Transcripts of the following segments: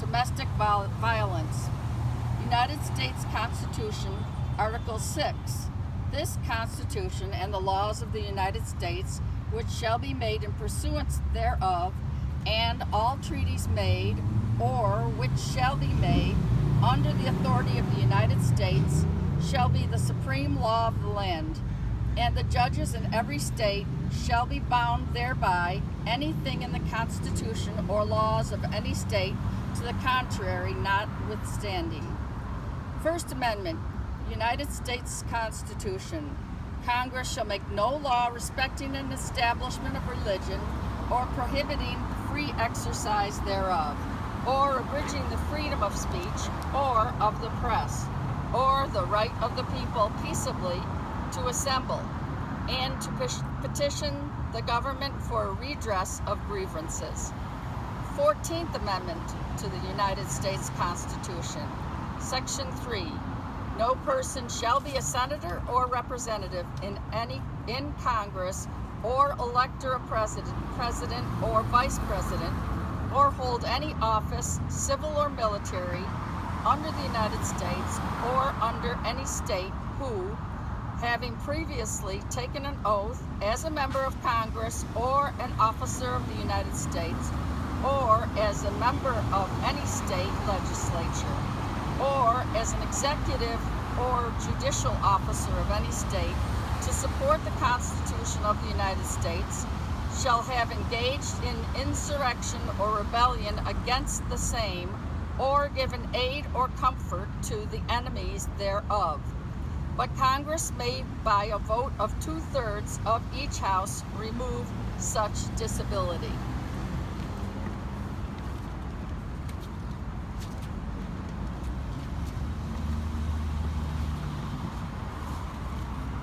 domestic violence. United States Constitution, Article 6. This Constitution and the laws of the United States, which shall be made in pursuance thereof, and all treaties made, or which shall be made, under the authority of the United States, shall be the supreme law of the land, and the judges in every state shall be bound thereby, anything in the Constitution or laws of any state to the contrary notwithstanding. First Amendment, United States Constitution. Congress shall make no law respecting an establishment of religion or prohibiting free exercise thereof, or abridging the freedom of speech or of the press, or the right of the people peaceably to assemble, and to petition the government for a redress of grievances. 14th Amendment to the United States Constitution. Section 3. No person shall be a senator or representative in Congress, or elector a president or vice president, or hold any office, civil or military, under the United States or under any state who, having previously taken an oath as a member of Congress or an officer of the United States, or as a member of any state legislature, or as an executive or judicial officer of any state, to support the Constitution of the United States, shall have engaged in insurrection or rebellion against the same, or given aid or comfort to the enemies thereof. But Congress may, by a vote of 2/3 of each house, remove such disability.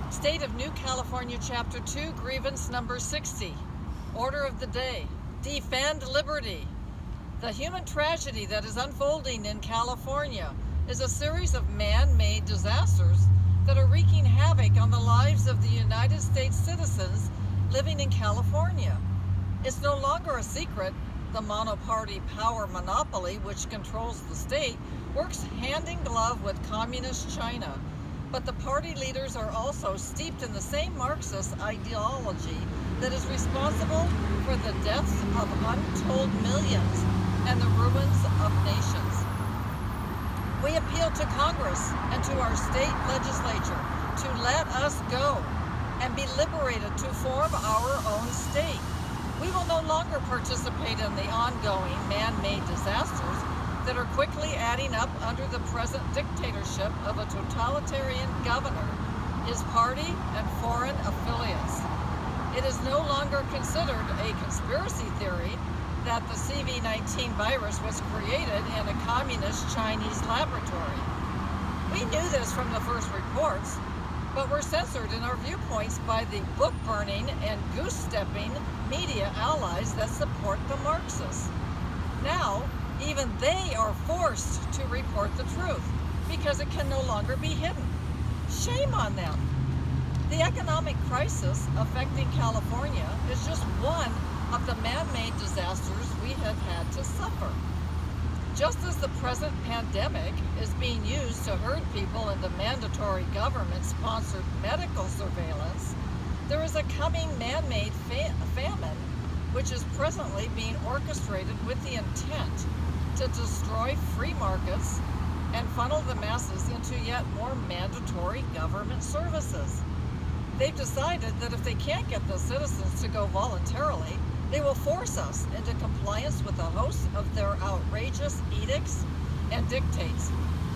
State of New California, Chapter 2, Grievance number 60. Order of the day: defend liberty. The human tragedy that is unfolding in California is a series of man-made disasters that are wreaking havoc on the lives of the United States citizens living in California. It's no longer a secret the monoparty power monopoly which controls the state works hand in glove with communist China. But the party leaders are also steeped in the same Marxist ideology that is responsible for the deaths of untold millions and the ruins of nations. We appeal to Congress and to our state legislature to let us go and be liberated to form our own state. We will no longer participate in the ongoing man-made disasters that are quickly adding up under the present dictatorship of a totalitarian governor, his party, and foreign affiliates. It is no longer considered a conspiracy theory that the CV-19 virus was created in a communist Chinese laboratory. We knew this from the first reports, but were censored in our viewpoints by the book-burning and goose-stepping media allies that support the Marxists. Now, even they are forced to report the truth because it can no longer be hidden. Shame on them. The economic crisis affecting California is just one of the man-made disasters we have had to suffer. Just as the present pandemic is being used to herd people into mandatory government-sponsored medical surveillance, there is a coming man-made famine which is presently being orchestrated with the intent to destroy free markets and funnel the masses into yet more mandatory government services. They've decided that if they can't get the citizens to go voluntarily, they will force us into compliance with a host of their outrageous edicts and dictates,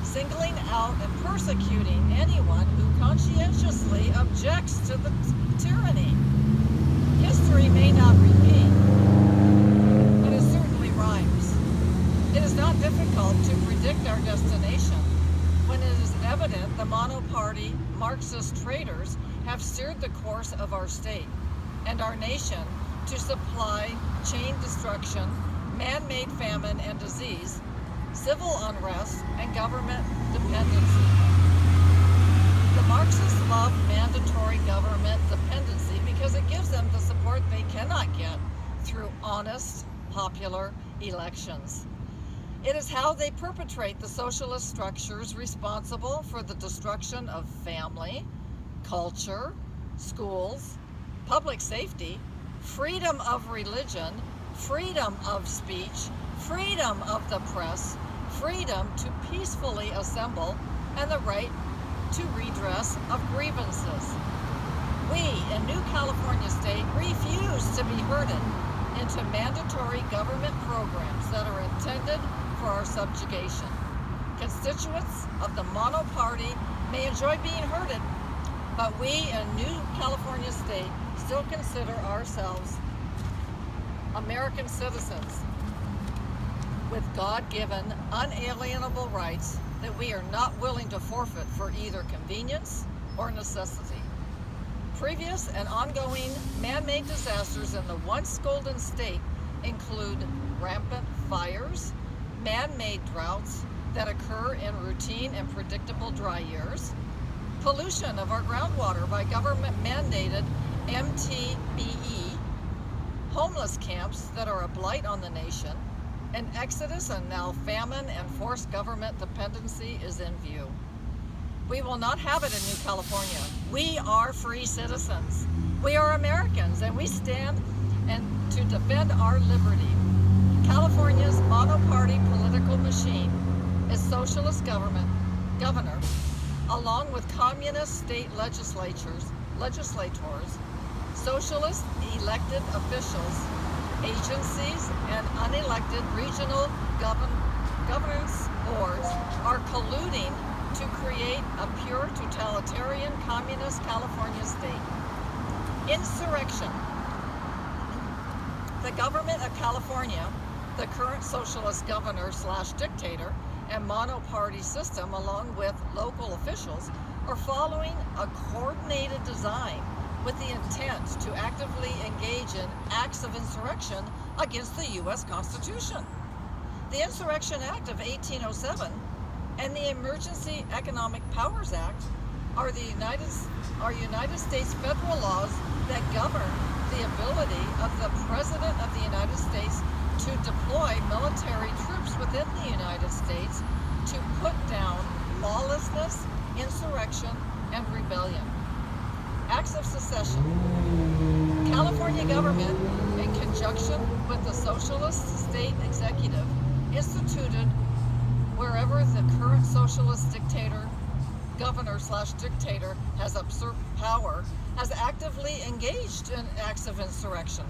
singling out and persecuting anyone who conscientiously objects to the tyranny. History may not repeat, but it certainly rhymes. It is not difficult to predict our destination when it is evident the monoparty Marxist traitors have steered the course of our state and our nation to supply chain destruction, man-made famine and disease, civil unrest, and government dependency. The Marxists love mandatory government dependency because it gives them the support they cannot get through honest, popular elections. It is how they perpetrate the socialist structures responsible for the destruction of family, culture, schools, public safety, freedom of religion, freedom of speech, freedom of the press, freedom to peacefully assemble, and the right to redress of grievances. We in New California State refuse to be herded into mandatory government programs that are intended for our subjugation. Constituents of the mono party may enjoy being herded, but we in New California State still consider ourselves American citizens with God-given, unalienable rights that we are not willing to forfeit for either convenience or necessity. Previous and ongoing man-made disasters in the once golden state include rampant fires, man-made droughts that occur in routine and predictable dry years, pollution of our groundwater by government-mandated MTBE, homeless camps that are a blight on the nation, an exodus and now famine and forced government dependency is in view. We will not have it in New California. We are free citizens. We are Americans, and we stand to defend our liberty. California's mono-party political machine is socialist governor, along with communist state legislators, socialist elected officials, agencies, and unelected regional governance boards are colluding to create a pure totalitarian communist California state. Insurrection. The government of California, the current socialist governor/dictator and mono-party system, along with local officials, are following a coordinated design with the intent to actively engage in acts of insurrection against the U.S. Constitution. The Insurrection Act of 1807 and the Emergency Economic Powers Act are United States federal laws that govern the ability of the President of the United States to deploy military troops within the United States to put down lawlessness, insurrection, and rebellion. Acts of secession. California government, in conjunction with the socialist state executive, instituted wherever the current socialist governor/dictator has usurped power, has actively engaged in acts of insurrection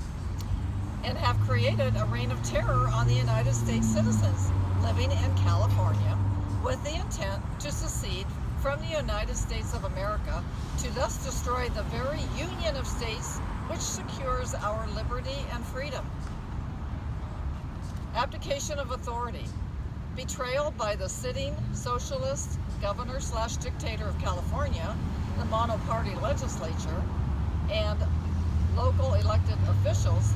and have created a reign of terror on the United States citizens living in California with the intent to secede from the United States of America, to thus destroy the very union of states which secures our liberty and freedom. Abdication of authority. Betrayal by the sitting socialist governor/dictator of California, the mono-party legislature, and local elected officials